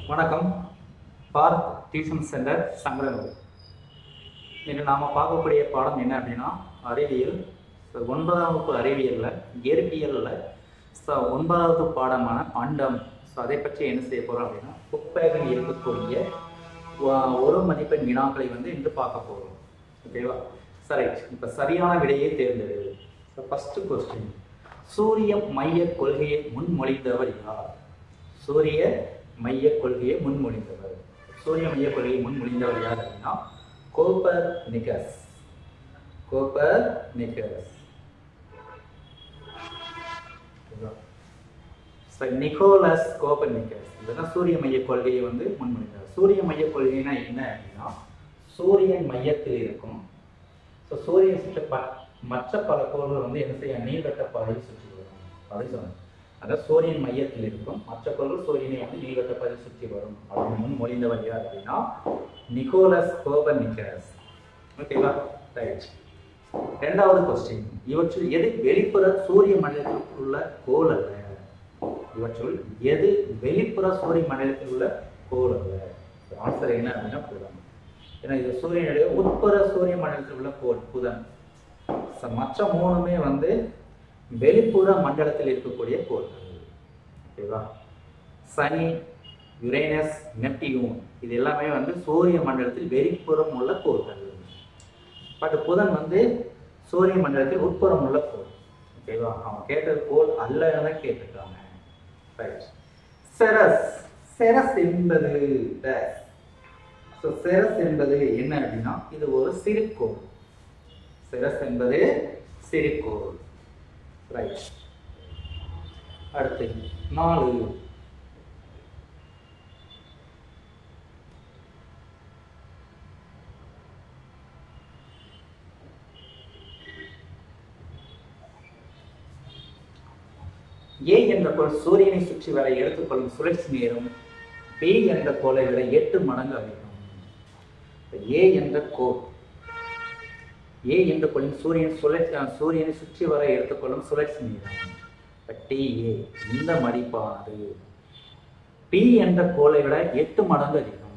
வணக்கம். Bharat tuition centre Sankaranur. இன்று நாம் பார்க்கக்கூடிய பாடம் என்ன அப்படின்னா அறிவியல். 9ஆம் வகுப்பு அறிவியலில் இயற்பியலில் 9வது பாடமான அண்டம். அதை பற்றி என்ன செய்ய போகிறோம் அப்படின்னா புக் பேக்கில் இருக்கக்கூடிய ஒரு மதிப்பெண் வினாக்களை இன்று பார்க்க போகிறோம். ஓகேவா? சரி, இப்போ சரியான விடையை தேர்ந்தெடு. ஃபர்ஸ்ட் கொஸ்டின், சூரிய மைய கொள்கையை முன்மொழிந்தவர் யார்? சூரிய மைய கொள்கையை முன்மொழிந்தவர் யார் அப்படின்னா கோப்பர்நிக்கஸ். நிக்கோலஸ் கோப்பர்நிக்கஸ் இதுதான் சூரிய மைய கொள்கையை முன்மொழிந்தார். சூரிய மைய கொள்கைனா என்ன அப்படின்னா சூரியன் மையத்தில் இருக்கும். சூரியன் சுற்ற மற்ற பல கோள்கள் என்ன செய்ய நீள்வட்ட பாதையை சுற்றி வரும். அதை சொன்னாங்க. அதாவது சூரியன் மையத்தில் இருக்கும், மற்ற கோள்கள் சூரியனை நீள்வட்ட பாதையை சுற்றி வரும் அப்படின்னு முன்மொழிந்தவர் யார் அப்படின்னா நிக்கோலஸ் கோப்பர்நிக்கஸ். ஓகேவா? ரைட். 2வது கொஸ்டின், இவற்றுள் எது வெளிப்புற சூரிய மண்டலத்தில் உள்ள கோள் அல்ல? இவற்றுள் எது வெளிப்புற சூரிய மண்டலத்தில் உள்ள கோள் அல்ல? ஆன்சர் என்ன அப்படின்னா புதன். ஏன்னா இது சூரியனுடைய உட்புற சூரிய மண்டலத்தில் உள்ள கோள் புதன். மற்ற 3மே வெளிப்புற மண்டலத்தில் இருக்கக்கூடிய கோள்கள். ஓகேவா? சனி, யுரேனஸ், நெப்டியூன் இது எல்லாமே சூரிய மண்டலத்தில் வெளிப்புறம் உள்ள கோள்கள். பட் புதன் சூரிய மண்டலத்தில் உட்புறம் உள்ள கோள். ஓகேவா? அவங்க கேட்டது கோள் அல்ல கேட்டிருக்காங்க. ரைட். செரஸ் என்பது செரஸ் என்பது என்ன அப்படின்னா இது ஒரு சிறுகோள். செரஸ் என்பது சிறுகோள். ரைட். அடுத்து 4, ஏ என்ற கோள் சூரியனை சுற்றி வர எடுத்துக்கொள்ளும் சுழற்சி நேரம் பி என்ற கோளை விட 8 மடங்கு அதிகம். ஏ என்ற கோளின் சூரியனை சுற்றி வர எடுத்துக்கொள்ளும் சுழற்சி நேரம் TA இந்த மதிப்பானது பி என்ற கோளை விட 8 மடங்கு அதிகம்.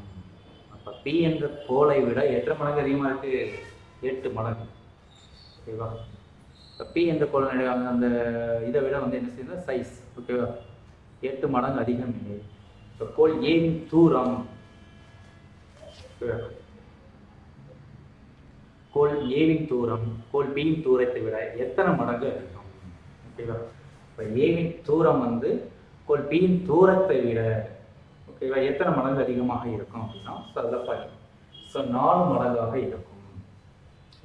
அப்ப பி என்ற கோளை விட 8 மடங்கு அதிகமா இருக்கு, 8 மடங்கு. ஓகேவா? பி என்ற கோள் அந்த இதை விட என்ன செய்யுது சைஸ். ஓகேவா? 8 மடங்கு அதிகம் இல்லை. கோள் ஏவின் தூரம் கோள் ஏவின் தூரம் கோள் பியின் தூரத்தை விட எத்தனை மடங்கு அதிகம்? ஓகேவா? இப்போ ஏவின் தூரம் கோள் பியின் தூரத்தை விட ஓகேவா எத்தனை மடங்கு அதிகமாக இருக்கும் அப்படின்னா அதில் 4 மடங்காக இருக்கும்.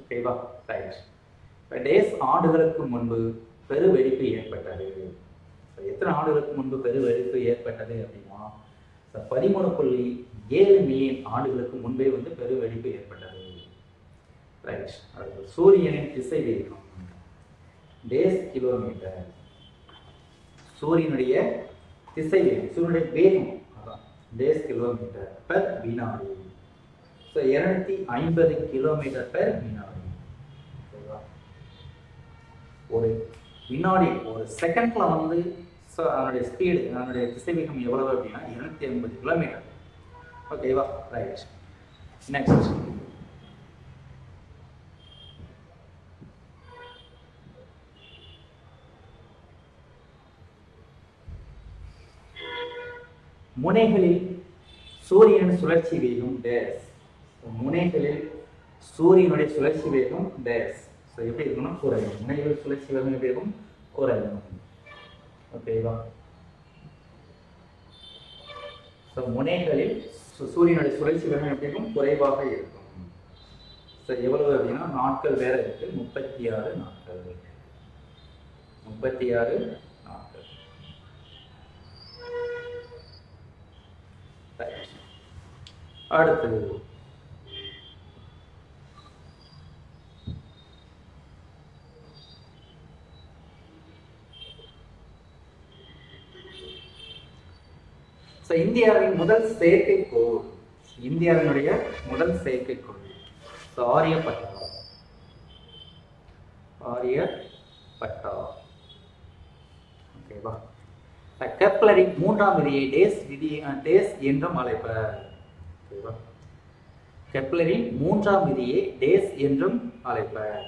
ஓகேவா? ரைட். டேஸ் ஆண்டுகளுக்கு முன்பு பெருவெடிப்பு ஏற்பட்டது. எத்தனை ஆண்டுகளுக்கு முன்பு பெருவெடிப்பு ஏற்பட்டது அப்படின்னா 13.7 மில்லியன் ஆண்டுகளுக்கு முன்பே பெருவெடிப்பு ஏற்பட்டது. ரைட். சூரியனின் திசை வேகம் டேஸ் கிலோமீட்டர். சூரியனுடைய திசை வேகம், சூரியனுடைய வேகம் டேஸ் கிலோமீட்டர் பெர் வினாடி. 250 கிலோமீட்டர் பெர் வினாடி. ஒரு வினாடி ஒரு செகண்ட்ல அதனுடைய ஸ்பீடு அதனுடைய திசைவேகம் எவ்வளவு அப்படின்னா 250 கிலோமீட்டர். ஓகேவா? ரைட். நெக்ஸ்ட், முனைகளில் சூரியனின் சுழற்சி வேகம் டேஸ். முனைகளில் சூரியனுடைய சுழற்சி வேகம் டேஸ். எப்படி இருக்கணும்? குறையும். முனைகளில் சுழற்சி வேகம் எப்படி இருக்கும்? குறையும். ஓகேவா? முனைகளில் சூரியனுடைய சுழற்சி வேகம் எப்படி இருக்கும்? குறைவாக இருக்கும். எவ்வளவு அப்படின்னா நாட்கள் வேற இருக்கு, 36 நாட்கள். 36 நாட்கள். அடுத்து இந்தியாவின் முதல் செயற்கைக்கோள். இந்தியாவினுடைய முதல் செயற்கைக்கோள் ஆரியப்பட்டா. ஓகேவா? கெப்லரின் மூன்றாம் விதியை டேஸ் என்றும் அழைப்பர். கெப்லரின் மூன்றாம் விதியை டேஸ் என்றும் அழைப்பர்.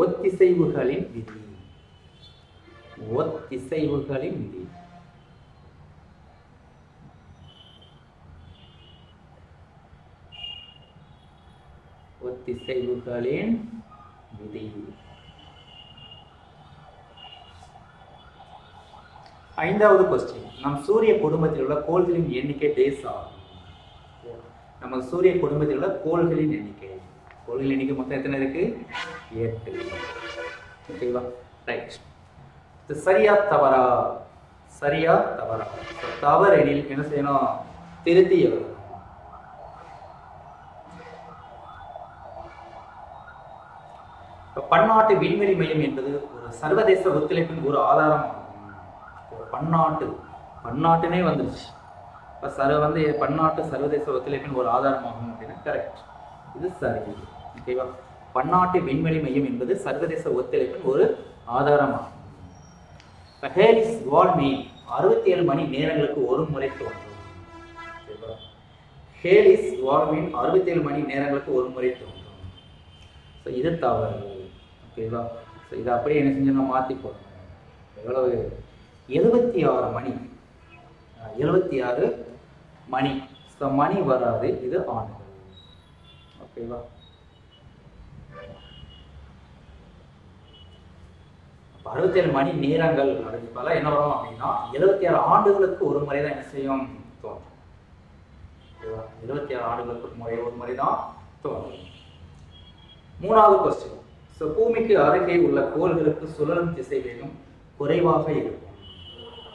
ஒத்திசைவுகளின் விதி. ஒத்திசைவுகளின் விதி. ஒத்திசைவுகளின் விதி. ஐந்தாவது கொஸ்டின். நம் சூரிய குடும்பத்தில் உள்ள கோள்களின் எண்ணிக்கை டேஸ் ஆகும். நம்ம சூரிய குடும்பத்தில் உள்ள கோள்களின் எண்ணிக்கை. கோள்களின் எண்ணிக்கை மொத்தம் எத்தனை இருக்கு? 8. ஓகேவா? ரைட். இது சரியா தவறா? சரியா தவறா? தவறெனில் என்ன செய்யணும்? திருத்தி எழுதணும். பன்னாட்டு விண்வெளி மையம் என்பது ஒரு சர்வதேச ஒத்துழைப்பின் ஒரு ஆதாரம். பன்னாட்டுனே வந்துருச்சு. இப்போ பன்னாட்டு சர்வதேச ஒத்துழைப்பின் ஒரு ஆதாரமாகும் அப்படின்னா கரெக்ட். இது சரி. ஓகேவா? பன்னாட்டு விண்வெளி மையம் என்பது சர்வதேச ஒத்துழைப்பின் ஒரு ஆதாரமாகும். ஹேலிஸ் வால்மீன் 67 மணி நேரங்களுக்கு ஒரு முறை தோன்றும். ஹேலிஸ் வால்மீன் 67 மணி நேரங்களுக்கு ஒரு முறை தோன்றும். இது தவறு. ஓகேவா? இதை அப்படியே என்ன செஞ்சோம்னா மாற்றி போடணும். எவ்வளவு? 76 மணி. 76 மணி. மணி வராது, இது ஆண்டுகள். ஓகேவா? அப்ப 67 மணி நேரங்கள் அதுக்கு பல என்ன வரும் அப்படின்னா 76 ஆண்டுகளுக்கு ஒரு முறை தான் என்ன செய்யும்? தோன்றும். ஓகேவா? 76 ஆண்டுகளுக்கு ஒரு முறை தான் தோன்றும். மூணாவது கொஸ்டின். பூமிக்கு அருகே உள்ள கோள்களுக்கு சுழலும் திசை வேகம் குறைவாக இருக்கும்.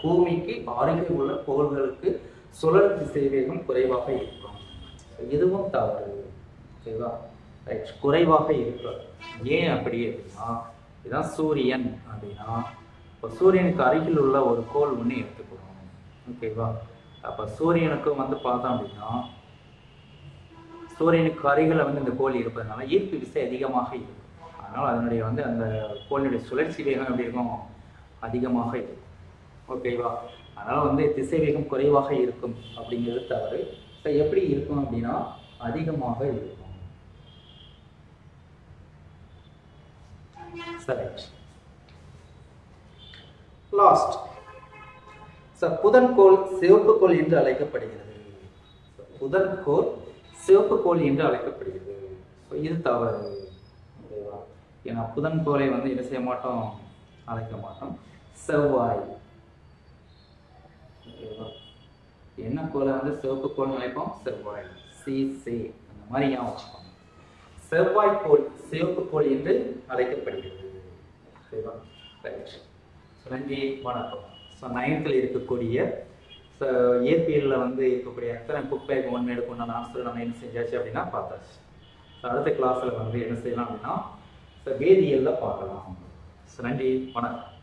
பூமிக்கு அருகே உள்ள கோள்களுக்கு சுழலும் திசை வேகம் குறைவாக இருக்கும். இதுவும் தவறு. ஓகேவா? ரைட். குறைவாக இருக்கிறது. ஏன் அப்படி அப்படின்னா இதுதான் சூரியன் அப்படின்னா இப்போ சூரியனுக்கு அருகில் உள்ள ஒரு கோள் ஒன்று எடுத்துக்கிறோம். ஓகேவா? அப்போ சூரியனுக்கும் பார்த்தோம் அப்படின்னா சூரியனுக்கு அருகில் இந்த கோள் இருப்பதனால ஈர்ப்பு விசை அதிகமாக இருக்கும். அதனால் அதனுடைய அந்த கோளினுடைய சுழற்சி வேகம் எப்படி இருக்கும்? அதிகமாக இருக்கும். ஓகேவா? அதனால் திசை வேகம் குறைவாக இருக்கும் அப்படிங்கிறது தவறு. எப்படி இருக்கும் அப்படின்னா அதிகமாக இருக்கும். சரி. லாஸ்ட். புதன்கோள் சிவப்பு கோள் என்று அழைக்கப்படுகிறது. புதன்கோள் சிவப்பு கோள் என்று அழைக்கப்படுகிறது. இது தவறு. ஓகேவா? ஏன்னா புதன்கோளை என்ன செய்ய மாட்டோம்? அழைக்க மாட்டோம். செவ்வாய். ஓகேவா? என்ன கோளை சிவப்பு கோள் அழைப்போம்? செவ்வாய். சி அந்த மாதிரி ஏன் வச்சுக்கோங்க. செவ்வாய் கோள் சிவப்பு கோள் என்று அழைக்கப்படுகிறது. ஓகேவா? ரைட். நன்றி, வணக்கம். 9th இருக்கக்கூடிய ஏபிஎல்ல இருக்கக்கூடிய எத்தனை புக் பேக் ஒன்று எடுக்கணும் ஆன்சர் நம்ம என்ன செஞ்சாச்சு அப்படின்னா பார்த்தாச்சு. அடுத்த கிளாஸில் என்ன செய்யலாம் அப்படின்னா வேதியியல்ல பார்க்கலாம். நன்றி, வணக்கம்.